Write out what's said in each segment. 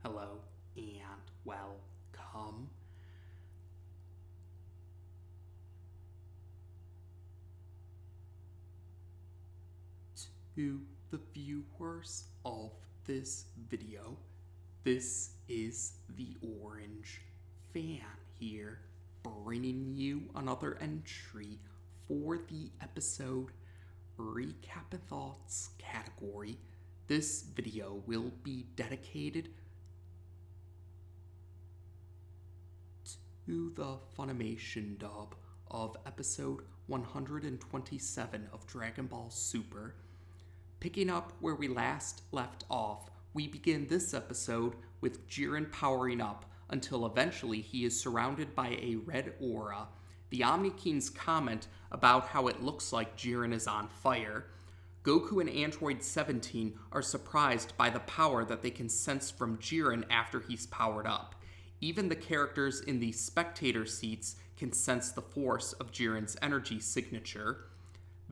Hello and welcome to the viewers of this video. This is the Orange Fan here, bringing you another entry for the episode Recap and Thoughts category. This video will be dedicated to the Funimation dub of episode 127 of Dragonball Super. Picking up where we last left off, we begin this episode with Jiren powering up until eventually he is surrounded by a red aura. The Omni-Kings comment about how it looks like Jiren is on fire. Goku and Android 17 are surprised by the power that they can sense from Jiren after he's powered up. Even the characters in the spectator seats can sense the force of Jiren's energy signature.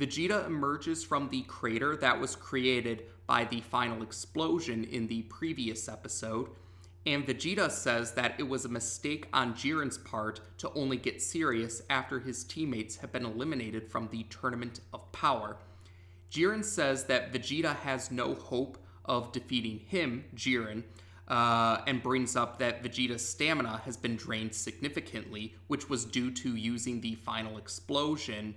Vegeta emerges from the crater that was created by the final explosion in the previous episode, and Vegeta says that it was a mistake on Jiren's part to only get serious after his teammates have been eliminated from the Tournament of Power. Jiren says that Vegeta has no hope of defeating him, Jiren, and brings up that Vegeta's stamina has been drained significantly, which was due to using the final explosion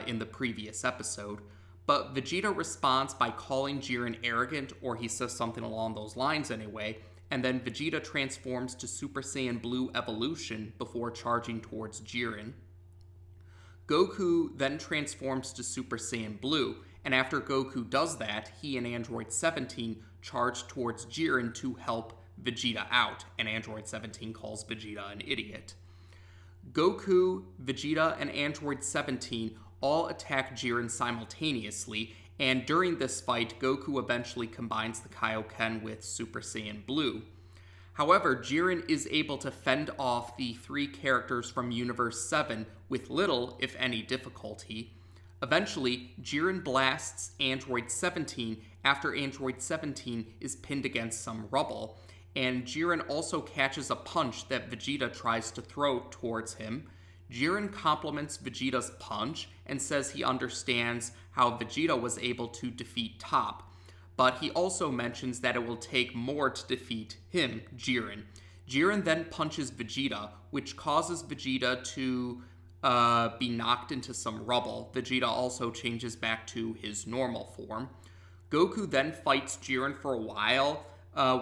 in the previous episode. But Vegeta responds by calling Jiren arrogant, or he says something along those lines anyway, and then Vegeta transforms to Super Saiyan Blue evolution before charging towards Jiren. Goku then transforms to Super Saiyan Blue, and after Goku does that, he and Android 17 charge towards Jiren to help Vegeta out, and Android 17 calls Vegeta an idiot. Goku, Vegeta, and Android 17 all attack Jiren simultaneously, and during this fight, Goku eventually combines the Kaioken with Super Saiyan Blue. However, Jiren is able to fend off the three characters from Universe 7 with little, if any, difficulty. Eventually, Jiren blasts Android 17 after Android 17 is pinned against some rubble, and Jiren also catches a punch that Vegeta tries to throw towards him. Jiren compliments Vegeta's punch and says he understands how Vegeta was able to defeat Toph, but he also mentions that it will take more to defeat him, Jiren. Jiren then punches Vegeta, which causes Vegeta to be knocked into some rubble. Vegeta also changes back to his normal form. Goku then fights Jiren for a while,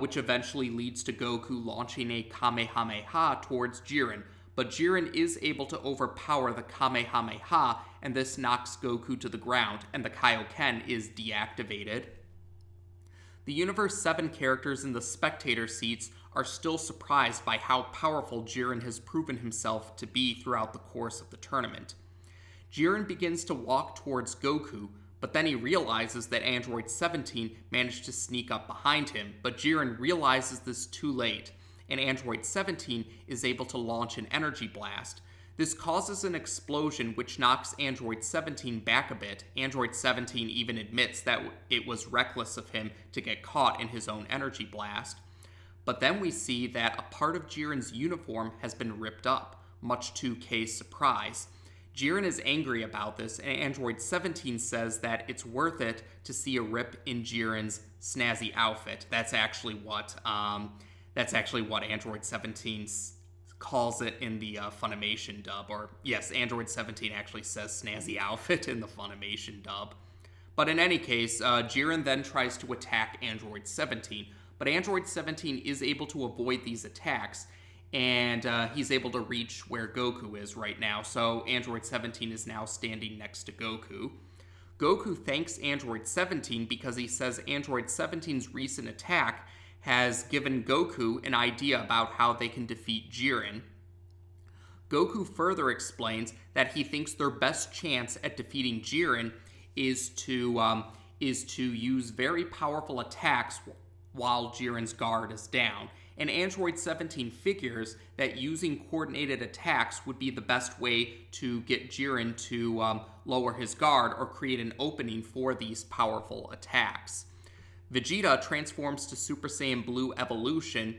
which eventually leads to Goku launching a Kamehameha towards Jiren. But Jiren is able to overpower the Kamehameha, and this knocks Goku to the ground, and the Kaioken is deactivated. The Universe 7 characters in the spectator seats are still surprised by how powerful Jiren has proven himself to be throughout the course of the tournament. Jiren begins to walk towards Goku, but then he realizes that Android 17 managed to sneak up behind him, but Jiren realizes this too late, and Android 17 is able to launch an energy blast. This causes an explosion which knocks Android 17 back a bit. Android 17 even admits that it was reckless of him to get caught in his own energy blast. But then we see that a part of Jiren's uniform has been ripped up, much to K's surprise. Jiren is angry about this, and Android 17 says that it's worth it to see a rip in Jiren's snazzy outfit. That's actually what Android 17 calls it in the Funimation dub. Or, yes, Android 17 actually says snazzy outfit in the Funimation dub. But in any case, Jiren then tries to attack Android 17, but Android 17 is able to avoid these attacks, and he's able to reach where Goku is right now, so Android 17 is now standing next to Goku. Goku thanks Android 17 because he says Android 17's recent attack has given Goku an idea about how they can defeat Jiren. Goku further explains that he thinks their best chance at defeating Jiren is to use very powerful attacks while Jiren's guard is down, and Android 17 figures that using coordinated attacks would be the best way to get Jiren to lower his guard or create an opening for these powerful attacks. Vegeta transforms to Super Saiyan Blue Evolution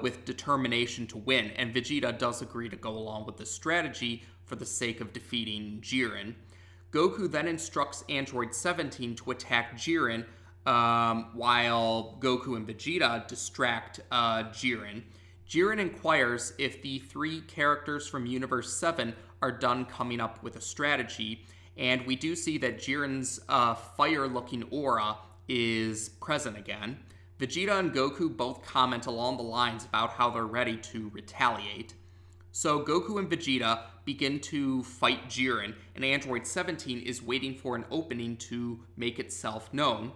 with determination to win, and Vegeta does agree to go along with this strategy for the sake of defeating Jiren. Goku then instructs Android 17 to attack Jiren, while Goku and Vegeta distract Jiren. Jiren inquires if the 3 characters from Universe 7 are done coming up with a strategy, and we do see that Jiren's fire-looking aura is present again. Vegeta and Goku both comment along the lines about how they're ready to retaliate. So Goku and Vegeta begin to fight Jiren, and Android 17 is waiting for an opening to make itself known.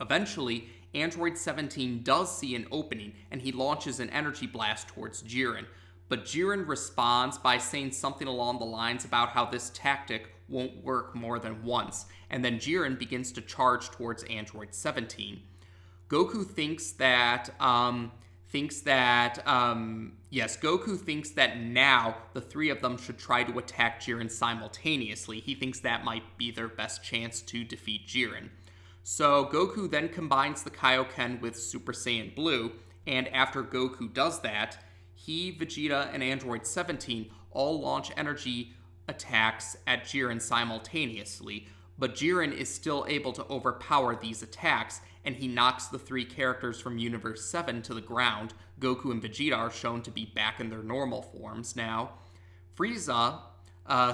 Eventually, Android 17 does see an opening, and he launches an energy blast towards Jiren. But Jiren responds by saying something along the lines about how this tactic won't work more than once, and then Jiren begins to charge towards Android 17. Goku thinks that now the 3 of them should try to attack Jiren simultaneously. He thinks that might be their best chance to defeat Jiren. So Goku then combines the Kaioken with Super Saiyan Blue, and after Goku does that, he, Vegeta, and Android 17 all launch energy attacks at Jiren simultaneously, but Jiren is still able to overpower these attacks, and he knocks the 3 characters from Universe 7 to the ground. Goku and Vegeta are shown to be back in their normal forms now. Frieza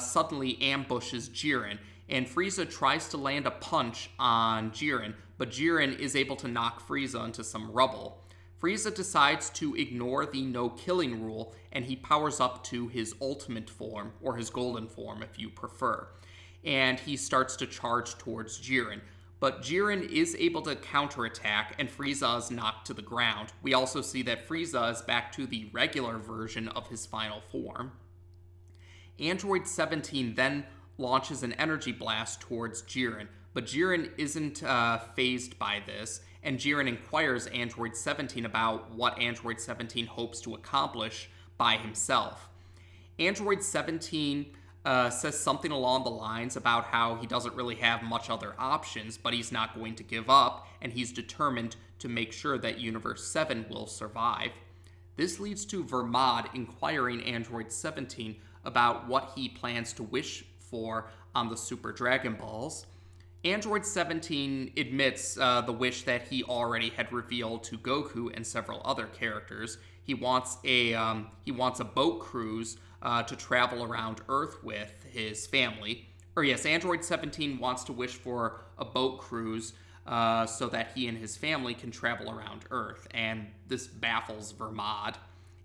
suddenly ambushes Jiren, and Frieza tries to land a punch on Jiren, but Jiren is able to knock Frieza into some rubble. Frieza decides to ignore the no-killing rule, and he powers up to his ultimate form, or his golden form if you prefer, and he starts to charge towards Jiren. But Jiren is able to counterattack, and Frieza is knocked to the ground. We also see that Frieza is back to the regular version of his final form. Android 17 then launches an energy blast towards Jiren, but Jiren isn't fazed by this, and Jiren inquires Android 17 about what Android 17 hopes to accomplish by himself. Android 17 says something along the lines about how he doesn't really have much other options, but he's not going to give up, and he's determined to make sure that Universe 7 will survive. This leads to Vermod inquiring Android 17 about what he plans to wish for on the Super Dragon Balls. Android 17 admits the wish that he already had revealed to Goku and several other characters. He wants a boat cruise to travel around Earth with his family. Android 17 wants to wish for a boat cruise so that he and his family can travel around Earth, and this baffles Vermod.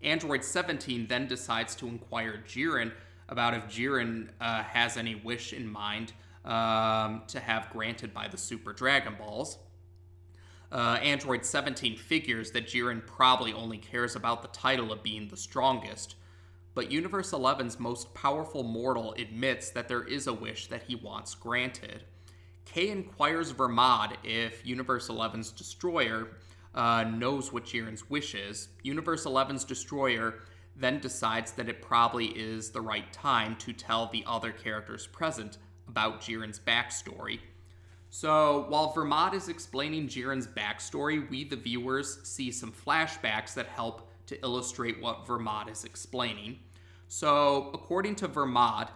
Android 17 then decides to inquire Jiren about if Jiren has any wish in mind to have granted by the Super Dragon Balls. Android 17 figures that Jiren probably only cares about the title of being the strongest, but Universe 11's most powerful mortal admits that there is a wish that he wants granted. K inquires Vermod if Universe 11's destroyer knows what Jiren's wish is. Universe 11's destroyer then decides that it probably is the right time to tell the other characters present about Jiren's backstory. So, while Vermod is explaining Jiren's backstory, we, the viewers, see some flashbacks that help to illustrate what Vermod is explaining. So, according to Vermod,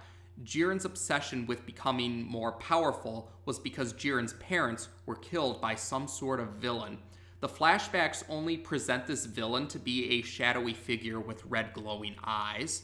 Jiren's obsession with becoming more powerful was because Jiren's parents were killed by some sort of villain. The flashbacks only present this villain to be a shadowy figure with red glowing eyes.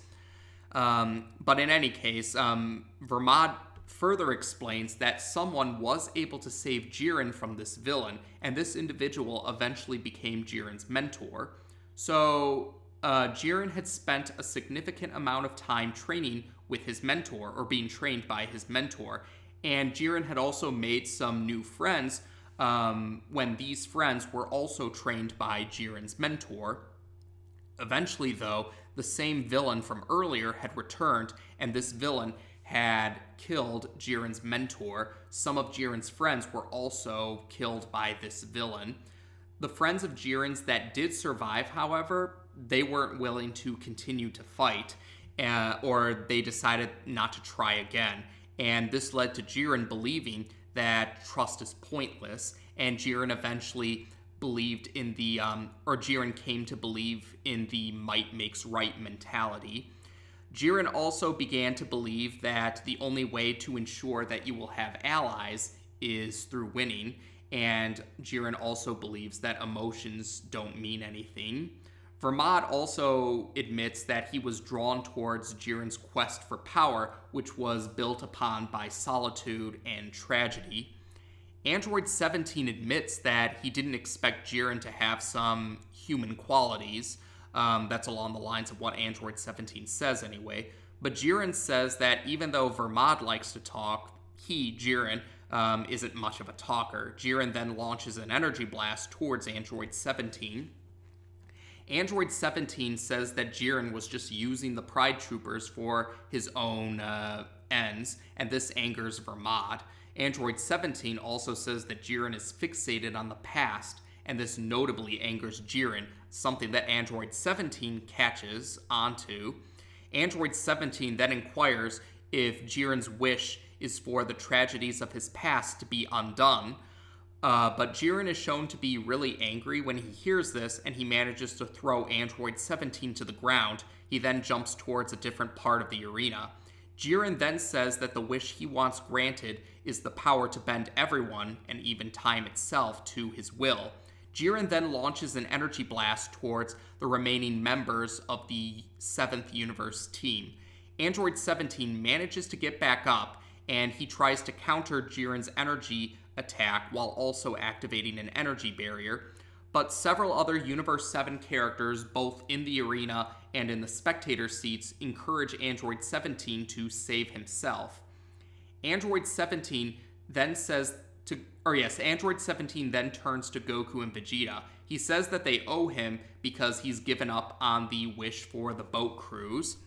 But in any case, Vermod further explains that someone was able to save Jiren from this villain, and this individual eventually became Jiren's mentor. So, Jiren had spent a significant amount of time training with his mentor, or being trained by his mentor, and Jiren had also made some new friends when these friends were also trained by Jiren's mentor. Eventually, though, the same villain from earlier had returned, and this villain had killed Jiren's mentor. Some of Jiren's friends were also killed by this villain. The friends of Jiren's that did survive, however, they weren't willing to continue to fight, or they decided not to try again. And this led to Jiren believing that trust is pointless, and Jiren eventually believed in the, or Jiren came to believe in the might makes right mentality. Jiren also began to believe that the only way to ensure that you will have allies is through winning, and Jiren also believes that emotions don't mean anything. Vermod also admits that he was drawn towards Jiren's quest for power, which was built upon by solitude and tragedy. Android 17 admits that he didn't expect Jiren to have some human qualities. That's along the lines of what Android 17 says anyway. But Jiren says that even though Vermod likes to talk, he, Jiren, isn't much of a talker. Jiren then launches an energy blast towards Android 17. Android 17 says that Jiren was just using the Pride Troopers for his own ends, and this angers Vermod. Android 17 also says that Jiren is fixated on the past, and this notably angers Jiren, something that Android 17 catches onto. Android 17 then inquires if Jiren's wish is for the tragedies of his past to be undone, but Jiren is shown to be really angry when he hears this, and he manages to throw Android 17 to the ground. He then jumps towards a different part of the arena. Jiren then says that the wish he wants granted is the power to bend everyone, and even time itself, to his will. Jiren then launches an energy blast towards the remaining members of the 7th Universe team. Android 17 manages to get back up, and he tries to counter Jiren's energy attack while also activating an energy barrier. But several other Universe 7 characters, both in the arena and in the spectator seats, encourage Android 17 to save himself. Android 17 then Android 17 then turns to Goku and Vegeta. He says that they owe him because he's given up on the wish for the boat cruise.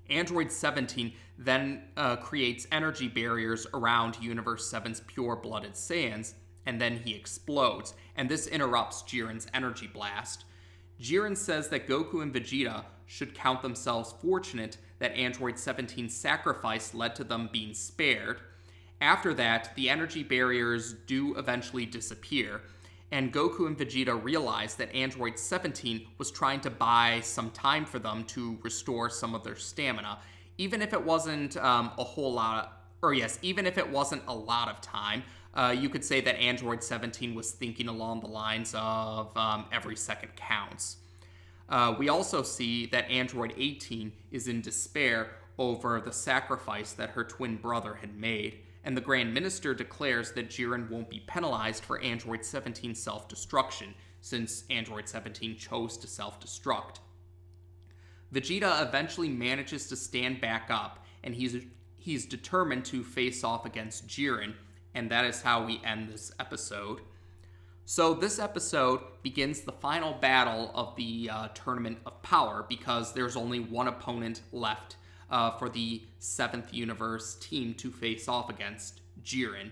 Android 17 then creates energy barriers around Universe 7's pure-blooded Saiyans, and then he explodes, and this interrupts Jiren's energy blast. Jiren says that Goku and Vegeta should count themselves fortunate that Android 17's sacrifice led to them being spared. After that, the energy barriers do eventually disappear, and Goku and Vegeta realize that Android 17 was trying to buy some time for them to restore some of their stamina, even if it wasn't even if it wasn't a lot of time. You could say that Android 17 was thinking along the lines of every second counts. We also see that Android 18 is in despair over the sacrifice that her twin brother had made, and the Grand Minister declares that Jiren won't be penalized for Android 17's self-destruction, since Android 17 chose to self-destruct. Vegeta eventually manages to stand back up, and he's determined to face off against Jiren, and that is how we end this episode. So this episode begins the final battle of the Tournament of Power, because there's only one opponent left for the 7th Universe team to face off against, Jiren.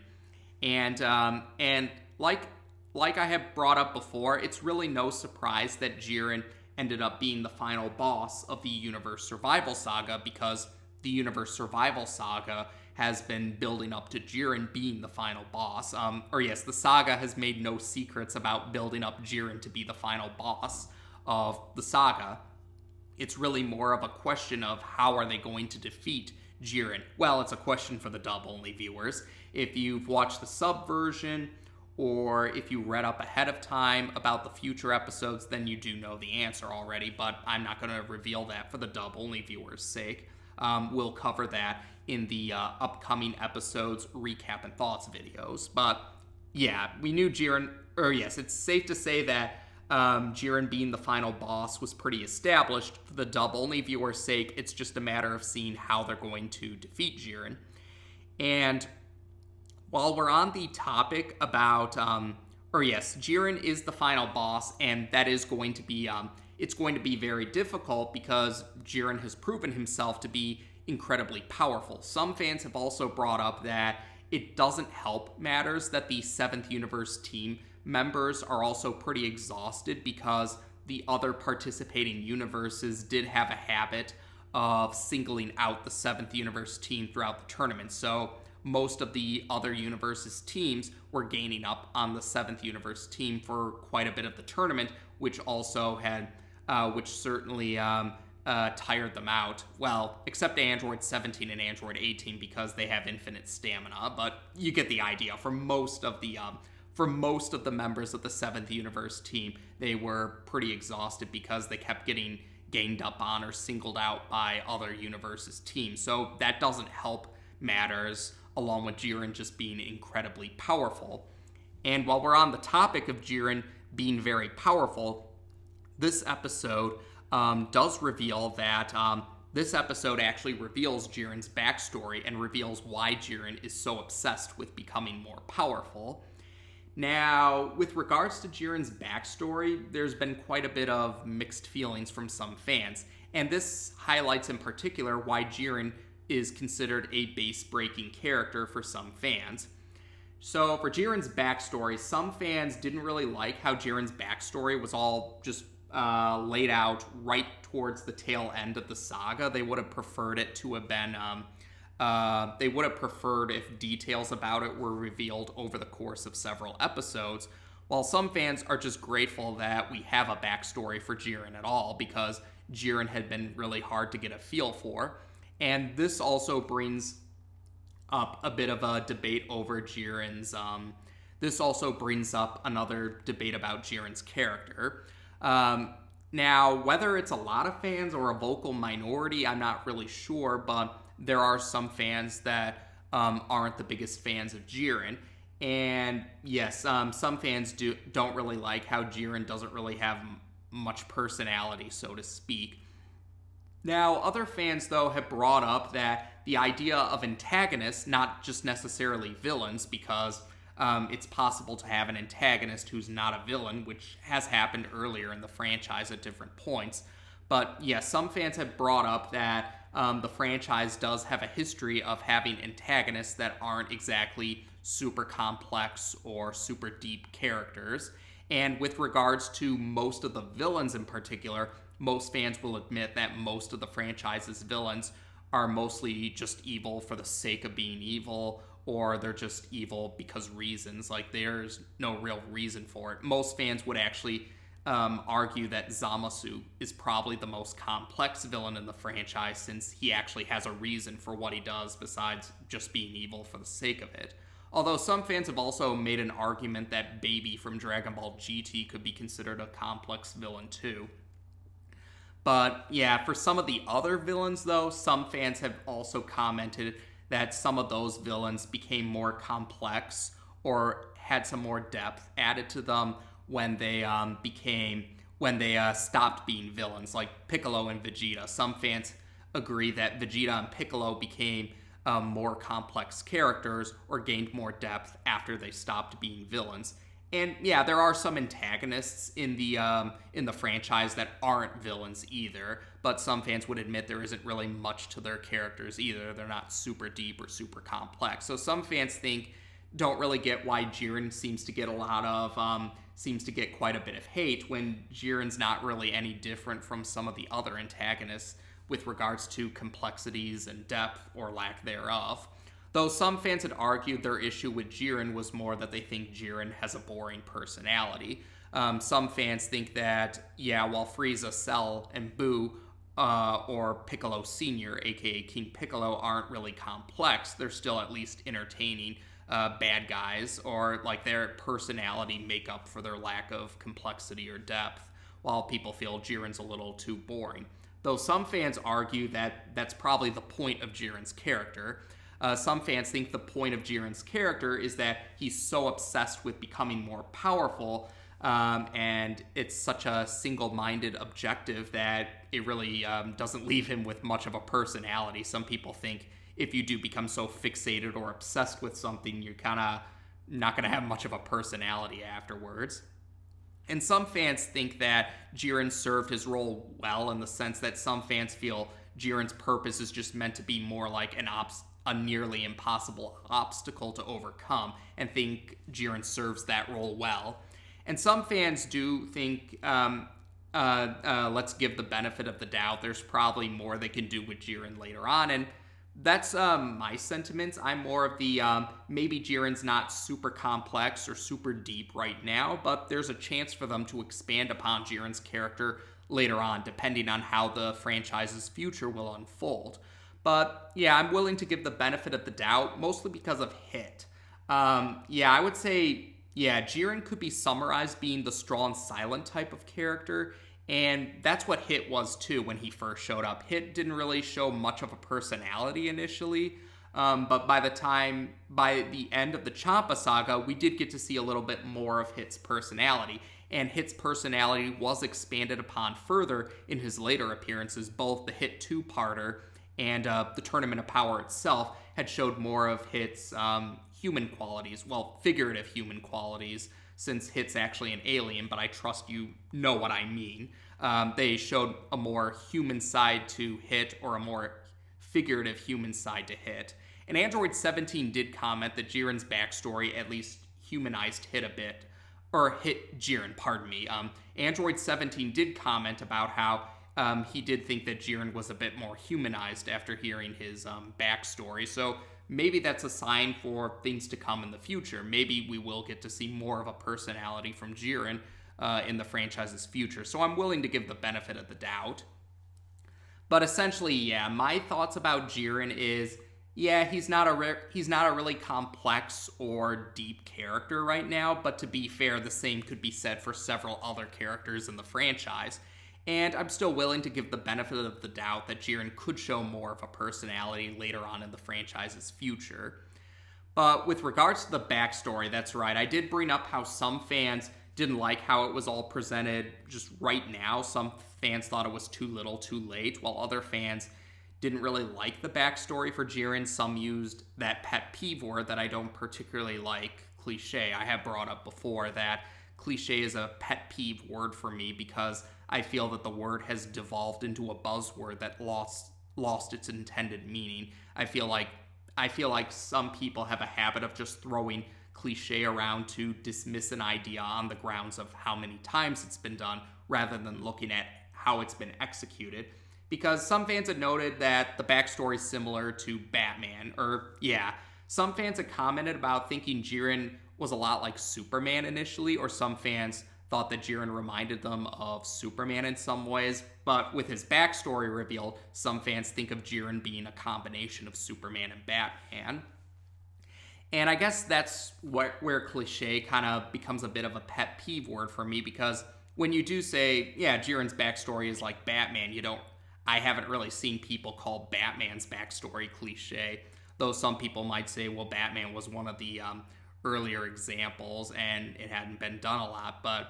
And like I have brought up before, it's really no surprise that Jiren ended up being the final boss of the Universe Survival Saga, because the Universe Survival Saga has been building up to Jiren being the final boss. The saga has made no secrets about building up Jiren to be the final boss of the saga. It's really more of a question of how are they going to defeat Jiren. Well, it's a question for the dub-only viewers. If you've watched the sub version, or if you read up ahead of time about the future episodes, then you do know the answer already, but I'm not going to reveal that for the dub-only viewers' sake. We'll cover that in the upcoming episodes recap and thoughts videos. But yeah, we knew Jiren, it's safe to say that Jiren being the final boss was pretty established. For the dub-only viewer's sake, it's just a matter of seeing how they're going to defeat Jiren. And while we're on the topic about, Jiren is the final boss, and that is going to be, it's going to be very difficult because Jiren has proven himself to be incredibly powerful. Some fans have also brought up that it doesn't help matters that the 7th Universe team members are also pretty exhausted, because the other participating universes did have a habit of singling out the 7th Universe team throughout the tournament. So most of the other universe's teams were gaining up on the 7th universe team for quite a bit of the tournament, which also had, which certainly tired them out. Well, except Android 17 and Android 18 because they have infinite stamina, but you get the idea. For most of the members of the 7th universe team, they were pretty exhausted because they kept getting ganged up on or singled out by other universes' teams. So that doesn't help matters, along with Jiren just being incredibly powerful. And while we're on the topic of Jiren being very powerful, this episode does reveal that this episode actually reveals Jiren's backstory and reveals why Jiren is so obsessed with becoming more powerful. Now, with regards to Jiren's backstory, there's been quite a bit of mixed feelings from some fans, and this highlights in particular why Jiren is considered a base-breaking character for some fans. So, for Jiren's backstory, some fans didn't really like how Jiren's backstory was all just laid out right towards the tail end of the saga. They would have preferred it to have been they would have preferred if details about it were revealed over the course of several episodes, while some fans are just grateful that we have a backstory for Jiren at all, because Jiren had been really hard to get a feel for. And this also brings up a bit of a debate over Jiren's, this also brings up another debate about Jiren's character. Now, whether it's a lot of fans or a vocal minority, I'm not really sure, but there are some fans that aren't the biggest fans of Jiren. And yes, some fans don't really like how Jiren doesn't really have much personality, so to speak. Now, other fans, though, have brought up that the idea of antagonists, not just necessarily villains, because it's possible to have an antagonist who's not a villain, which has happened earlier in the franchise at different points. But yeah, some fans have brought up that the franchise does have a history of having antagonists that aren't exactly super complex or super deep characters. And with regards to most of the villains in particular, most fans will admit that most of the franchise's villains are mostly just evil for the sake of being evil, or they're just evil because reasons. Like, there's no real reason for it. Most fans would actually argue that Zamasu is probably the most complex villain in the franchise, since he actually has a reason for what he does besides just being evil for the sake of it. Although some fans have also made an argument that Baby from Dragon Ball GT could be considered a complex villain too. But yeah, for some of the other villains though, some fans have also commented that some of those villains became more complex or had some more depth added to them when they stopped being villains, like Piccolo and Vegeta. Some fans agree that Vegeta and Piccolo became more complex characters or gained more depth after they stopped being villains. And yeah, there are some antagonists in the franchise that aren't villains either, but some fans would admit there isn't really much to their characters either. They're not super deep or super complex. So some fans don't really get why Jiren seems to get quite a bit of hate, when Jiren's not really any different from some of the other antagonists with regards to complexities and depth or lack thereof. Though some fans had argued their issue with Jiren was more that they think Jiren has a boring personality. Some fans think that, yeah, while Frieza, Cell, and Buu, or Piccolo Sr., aka King Piccolo, aren't really complex, they're still at least entertaining bad guys, or like their personality make up for their lack of complexity or depth, while people feel Jiren's a little too boring. Though some fans argue that that's probably the point of Jiren's character. Some fans think the point of Jiren's character is that he's so obsessed with becoming more powerful, and it's such a single-minded objective that it really doesn't leave him with much of a personality. Some people think if you do become so fixated or obsessed with something, you're kind of not going to have much of a personality afterwards. And some fans think that Jiren served his role well, in the sense that some fans feel Jiren's purpose is just meant to be more like a nearly impossible obstacle to overcome, and think Jiren serves that role well. And some fans do think, let's give the benefit of the doubt, there's probably more they can do with Jiren later on, and That's my sentiments. I'm more of the maybe Jiren's not super complex or super deep right now, but there's a chance for them to expand upon Jiren's character later on, depending on how the franchise's future will unfold. But yeah, I'm willing to give the benefit of the doubt, mostly because of Hit. Yeah, I would say, yeah, Jiren could be summarized being the strong, silent type of character, and that's what Hit was too when he first showed up. Hit didn't really show much of a personality initially, but by the end of the Champa saga, we did get to see a little bit more of Hit's personality. And Hit's personality was expanded upon further in his later appearances. Both the Hit two-parter and the Tournament of Power itself had showed more of Hit's human qualities, well, figurative human qualities, since Hit's actually an alien, but I trust you know what I mean. They showed a more human side to Hit, or a more figurative human side to Hit. And Android 17 did comment that Jiren's backstory at least humanized Hit a bit, or Hit Jiren, pardon me. Android 17 did comment about how he did think that Jiren was a bit more humanized after hearing his backstory. So maybe that's a sign for things to come in the future. Maybe we will get to see more of a personality from Jiren in the franchise's future. So I'm willing to give the benefit of the doubt. But essentially, yeah, my thoughts about Jiren is, yeah, he's not a really complex or deep character right now, but to be fair, the same could be said for several other characters in the franchise. And I'm still willing to give the benefit of the doubt that Jiren could show more of a personality later on in the franchise's future. But with regards to the backstory, that's right, I did bring up how some fans didn't like how it was all presented just right now. Some fans thought it was too little, too late, while other fans didn't really like the backstory for Jiren. Some used that pet peeve word that I don't particularly like, cliche. I have brought up before that cliche is a pet peeve word for me because I feel that the word has devolved into a buzzword that lost its intended meaning. I feel like some people have a habit of just throwing cliche around to dismiss an idea on the grounds of how many times it's been done rather than looking at how it's been executed. Because some fans had noted that the backstory is similar to Batman, some fans had commented about thinking Jiren was a lot like Superman initially, or some fans thought that Jiren reminded them of Superman in some ways, but with his backstory revealed, some fans think of Jiren being a combination of Superman and Batman. And I guess that's where cliche kind of becomes a bit of a pet peeve word for me, because when you do say, yeah, Jiren's backstory is like Batman, I haven't really seen people call Batman's backstory cliche, though some people might say, well, Batman was one of the earlier examples and it hadn't been done a lot, but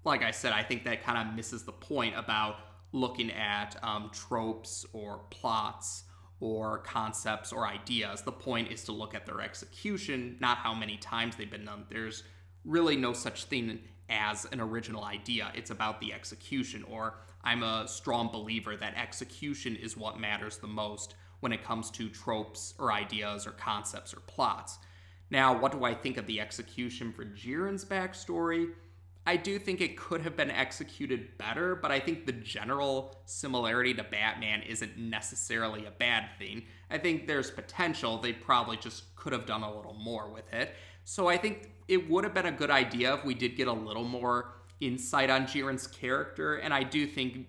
like I said, I think that kind of misses the point about looking at tropes or plots or concepts or ideas. The point is to look at their execution, not how many times they've been done. There's really no such thing as an original idea. It's about the execution, or I'm a strong believer that execution is what matters the most when it comes to tropes or ideas or concepts or plots. Now, what do I think of the execution for Jiren's backstory? I do think it could have been executed better, but I think the general similarity to Batman isn't necessarily a bad thing. I think there's potential. They probably just could have done a little more with it. So I think it would have been a good idea if we did get a little more insight on Jiren's character, and I do think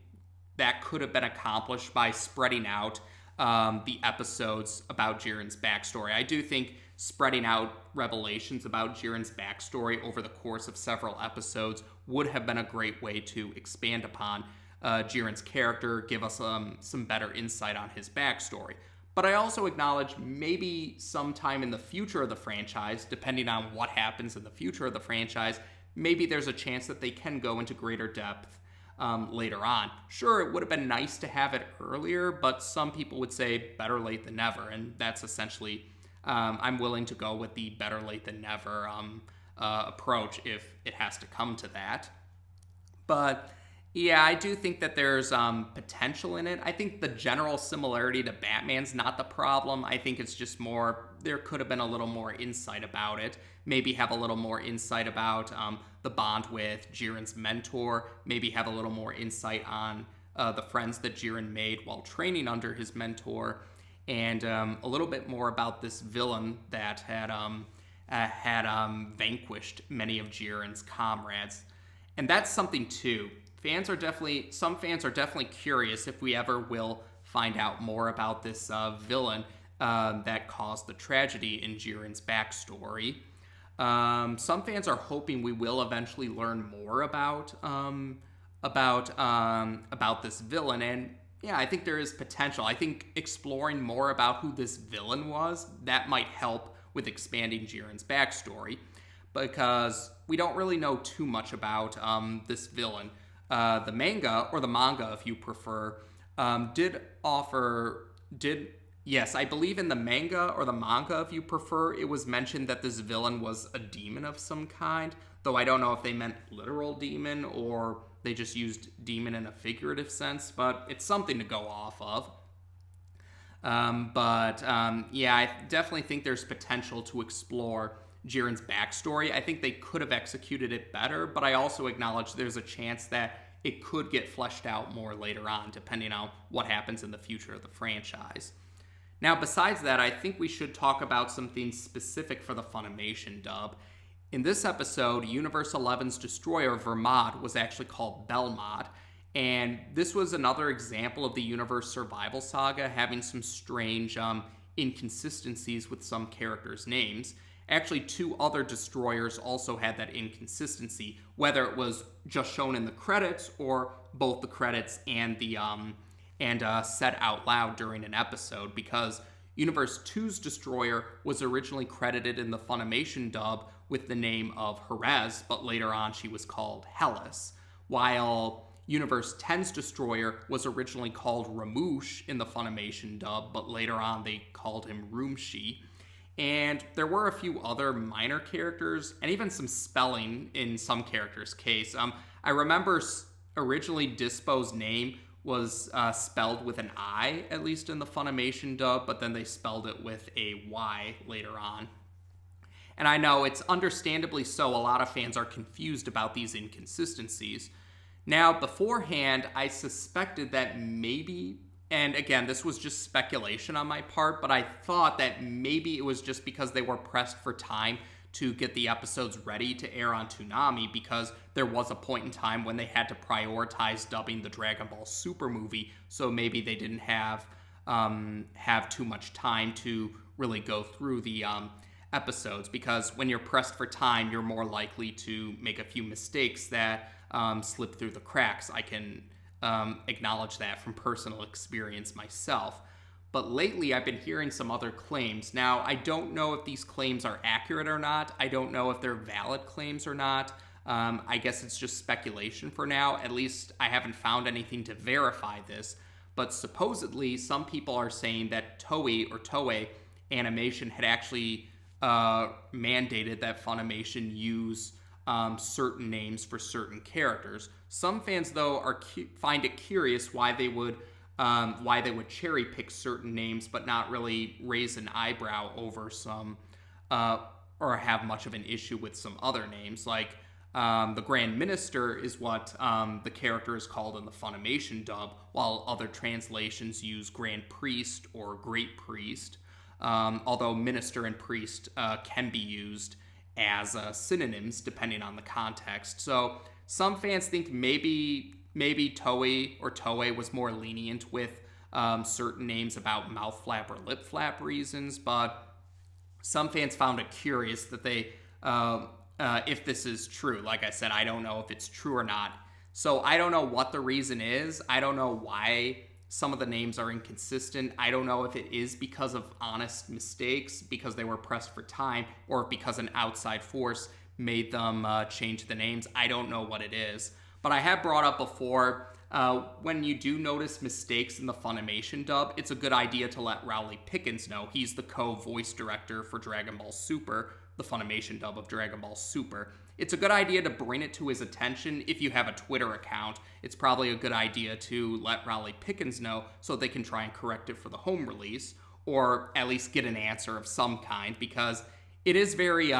that could have been accomplished by spreading out the episodes about Jiren's backstory. I do think spreading out revelations about Jiren's backstory over the course of several episodes would have been a great way to expand upon Jiren's character, give us some better insight on his backstory. But I also acknowledge maybe sometime in the future of the franchise, depending on what happens in the future of the franchise, maybe there's a chance that they can go into greater depth later on. Sure, it would have been nice to have it earlier, but some people would say better late than never, and that's essentially I'm willing to go with the better late than never approach if it has to come to that. But yeah, I do think that there's potential in it. I think the general similarity to Batman's not the problem. I think it's just more, there could have been a little more insight about it. Maybe have a little more insight about the bond with Jiren's mentor. Maybe have a little more insight on the friends that Jiren made while training under his mentor. and a little bit more about this villain that had vanquished many of Jiren's comrades. And that's something too. Some fans are definitely curious if we ever will find out more about this villain that caused the tragedy in Jiren's backstory. Some fans are hoping we will eventually learn more about this villain, and yeah, I think there is potential. I think exploring more about who this villain was, that might help with expanding Jiren's backstory, because we don't really know too much about this villain. The manga, or the manga if you prefer, yes, I believe in the manga, or the manga if you prefer, it was mentioned that this villain was a demon of some kind, though I don't know if they meant literal demon or they just used demon in a figurative sense, but it's something to go off of. Yeah, I definitely think there's potential to explore Jiren's backstory. I think they could have executed it better, but I also acknowledge there's a chance that it could get fleshed out more later on, depending on what happens in the future of the franchise. Now, besides that, I think we should talk about some things specific for the Funimation dub. In this episode, Universe 11's destroyer, Vermod, was actually called Belmod, and this was another example of the Universe Survival Saga having some strange inconsistencies with some characters' names. Actually, 2 other destroyers also had that inconsistency, whether it was just shown in the credits or both the credits and said out loud during an episode, because Universe 2's destroyer was originally credited in the Funimation dub with the name of Jerez, but later on she was called Hellas, while Universe 10's destroyer was originally called Ramouche in the Funimation dub, but later on they called him Rumshi. And there were a few other minor characters, and even some spelling in some characters' case. I remember originally Dispo's name was spelled with an I, at least in the Funimation dub, but then they spelled it with a Y later on. And I know it's understandably so, a lot of fans are confused about these inconsistencies. Now, beforehand, I suspected that maybe, and again, this was just speculation on my part, but I thought that maybe it was just because they were pressed for time to get the episodes ready to air on Toonami, because there was a point in time when they had to prioritize dubbing the Dragonball Super movie, so maybe they didn't have too much time to really go through the episodes, because when you're pressed for time, you're more likely to make a few mistakes that slip through the cracks. I can acknowledge that from personal experience myself. But lately, I've been hearing some other claims. Now, I don't know if these claims are accurate or not. I don't know if they're valid claims or not. I guess it's just speculation for now. At least I haven't found anything to verify this. But supposedly, some people are saying that Toei Animation had actually mandated that Funimation use certain names for certain characters. Some fans, though, find it curious why they would cherry pick certain names but not really raise an eyebrow over some or have much of an issue with some other names. Like the Grand Minister is what the character is called in the Funimation dub, while other translations use Grand Priest or Great Priest, although Minister and Priest can be used as synonyms depending on the context. So some fans think maybe Toei was more lenient with certain names about mouth flap or lip flap reasons, but some fans found it curious that they, if this is true. Like I said, I don't know if it's true or not. So I don't know what the reason is. I don't know why some of the names are inconsistent. I don't know if it is because of honest mistakes, because they were pressed for time, or because an outside force made them change the names. I don't know what it is. But I have brought up before, when you do notice mistakes in the Funimation dub, it's a good idea to let Rowley Pickens know. He's the co-voice director for Dragonball Super, the Funimation dub of Dragonball Super. It's a good idea to bring it to his attention. If you have a Twitter account, it's probably a good idea to let Rowley Pickens know so they can try and correct it for the home release, or at least get an answer of some kind, because it is very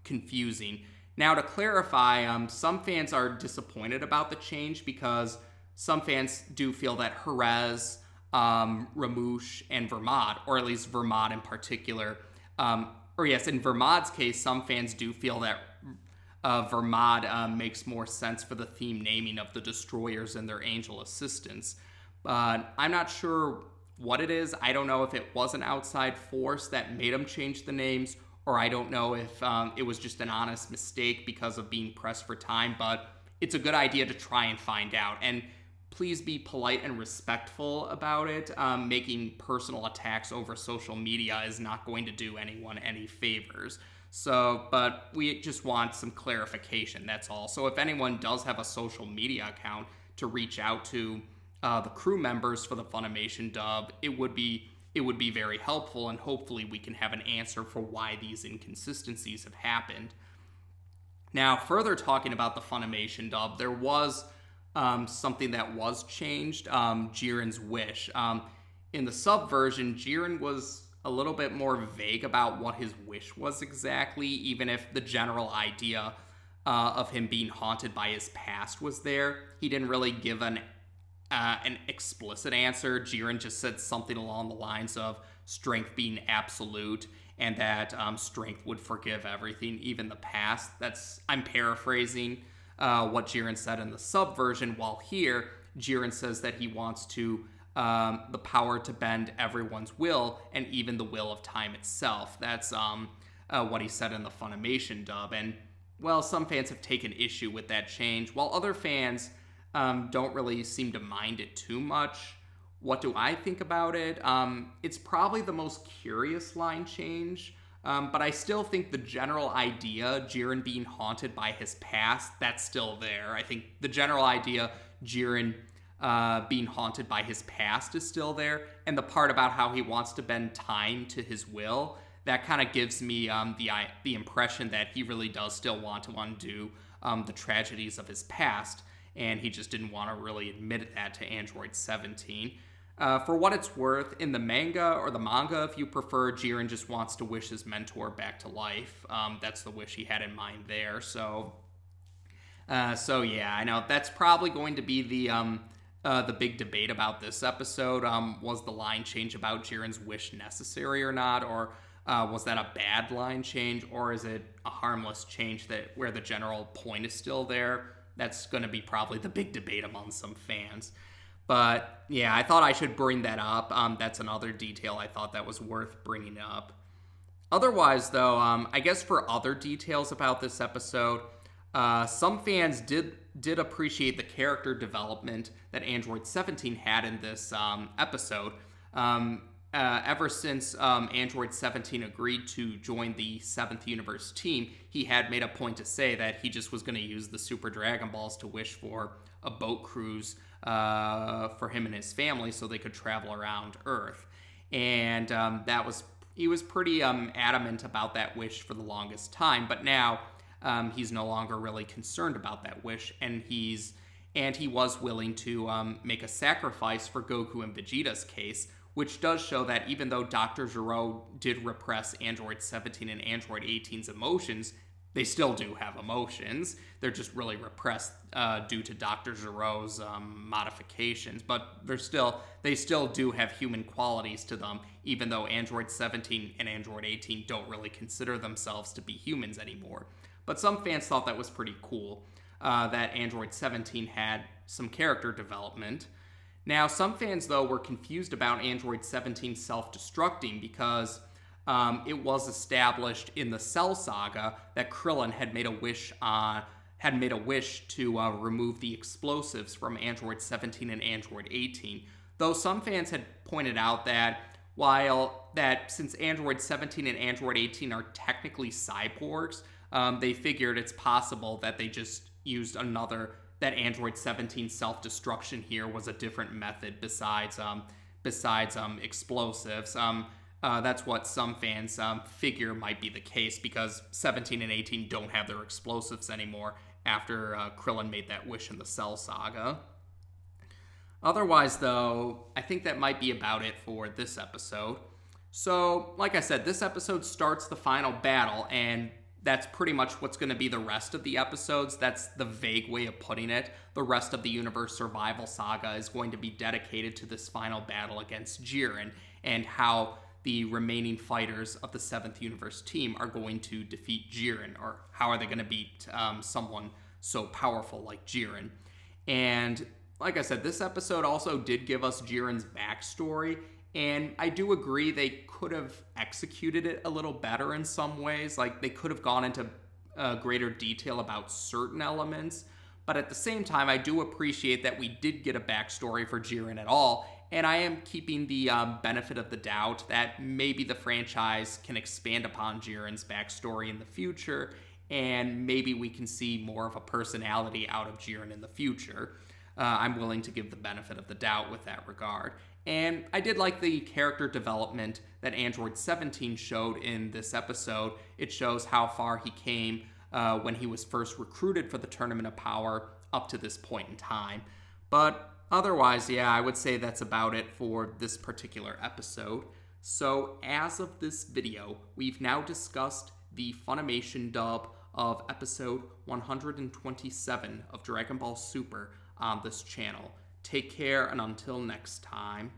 confusing. Now, to clarify, some fans are disappointed about the change because some fans do feel that Jerez Ramush and Vermod, or at least Vermod in particular. In Vermod's case, some fans do feel that Vermod makes more sense for the theme naming of the destroyers and their angel assistants. But I'm not sure what it is. I don't know if it was an outside force that made them change the names, or I don't know if it was just an honest mistake because of being pressed for time, but it's a good idea to try and find out. And please be polite and respectful about it. Making personal attacks over social media is not going to do anyone any favors. So, but we just want some clarification, that's all. So if anyone does have a social media account to reach out to the crew members for the FUNimation dub, it would be very helpful, and hopefully we can have an answer for why these inconsistencies have happened. Now, further talking about the FUNimation dub, there was something that was changed, Jiren's wish. In the sub version, Jiren was a little bit more vague about what his wish was exactly, even if the general idea of him being haunted by his past was there. He didn't really give an explicit answer. Jiren just said something along the lines of strength being absolute, and that strength would forgive everything, even the past. I'm paraphrasing what Jiren said in the sub version, while here, Jiren says that he wants to the power to bend everyone's will, and even the will of time itself. That's what he said in the FUNimation dub. And, well, some fans have taken issue with that change, while other fans don't really seem to mind it too much. What do I think about it? It's probably the most curious line change, but I still think the general idea, Jiren being haunted by his past, that's still there. I think the general idea, Jiren being haunted by his past, is still there, and the part about how he wants to bend time to his will, that kind of gives me the impression that he really does still want to undo the tragedies of his past, and he just didn't want to really admit that to Android 17. For what it's worth, in the manga, or the manga if you prefer, Jiren just wants to wish his mentor back to life. That's the wish he had in mind there. So yeah, I know that's probably going to be the big debate about this episode. Was the line change about Jiren's wish necessary or not, or was that a bad line change, or is it a harmless change where the general point is still there? That's going to be probably the big debate among some fans. But yeah, I thought I should bring that up. That's another detail I thought that was worth bringing up. Otherwise, though, I guess for other details about this episode, some fans did appreciate the character development that Android 17 had in this episode. Ever since Android 17 agreed to join the 7th Universe team, he had made a point to say that he just was going to use the Super Dragon Balls to wish for a boat cruise for him and his family so they could travel around Earth. And he was pretty adamant about that wish for the longest time, but now he's no longer really concerned about that wish, and he was willing to make a sacrifice for Goku and Vegeta's case, which does show that even though Dr. Gero did repress Android 17 and Android 18's emotions, they still do have emotions. They're just really repressed due to Dr. Gero's modifications, but they still do have human qualities to them, even though Android 17 and Android 18 don't really consider themselves to be humans anymore. But some fans thought that was pretty cool, that Android 17 had some character development. Now, some fans, though, were confused about Android 17 self-destructing because it was established in the Cell Saga that Krillin had made a wish to remove the explosives from Android 17 and Android 18. Though some fans had pointed out that since Android 17 and Android 18 are technically cyborgs, they figured it's possible that they just used that Android 17 self-destruction here was a different method besides explosives. That's what some fans figure might be the case, because 17 and 18 don't have their explosives anymore after Krillin made that wish in the Cell Saga. Otherwise, though, I think that might be about it for this episode. So, like I said, this episode starts the final battle, and that's pretty much what's going to be the rest of the episodes. That's the vague way of putting it. The rest of the Universe Survival Saga is going to be dedicated to this final battle against Jiren and how the remaining fighters of the 7th Universe team are going to defeat Jiren, or how are they going to beat someone so powerful like Jiren. And like I said, this episode also did give us Jiren's backstory, and I do agree they could have executed it a little better in some ways. Like, they could have gone into greater detail about certain elements, but at the same time, I do appreciate that we did get a backstory for Jiren at all, and I am keeping the benefit of the doubt that maybe the franchise can expand upon Jiren's backstory in the future, and maybe we can see more of a personality out of Jiren in the future. I'm willing to give the benefit of the doubt with that regard. And I did like the character development that Android 17 showed in this episode. It shows how far he came when he was first recruited for the Tournament of Power up to this point in time. But otherwise, yeah, I would say that's about it for this particular episode. So as of this video, we've now discussed the Funimation dub of episode 127 of Dragon Ball Super on this channel. Take care, and until next time.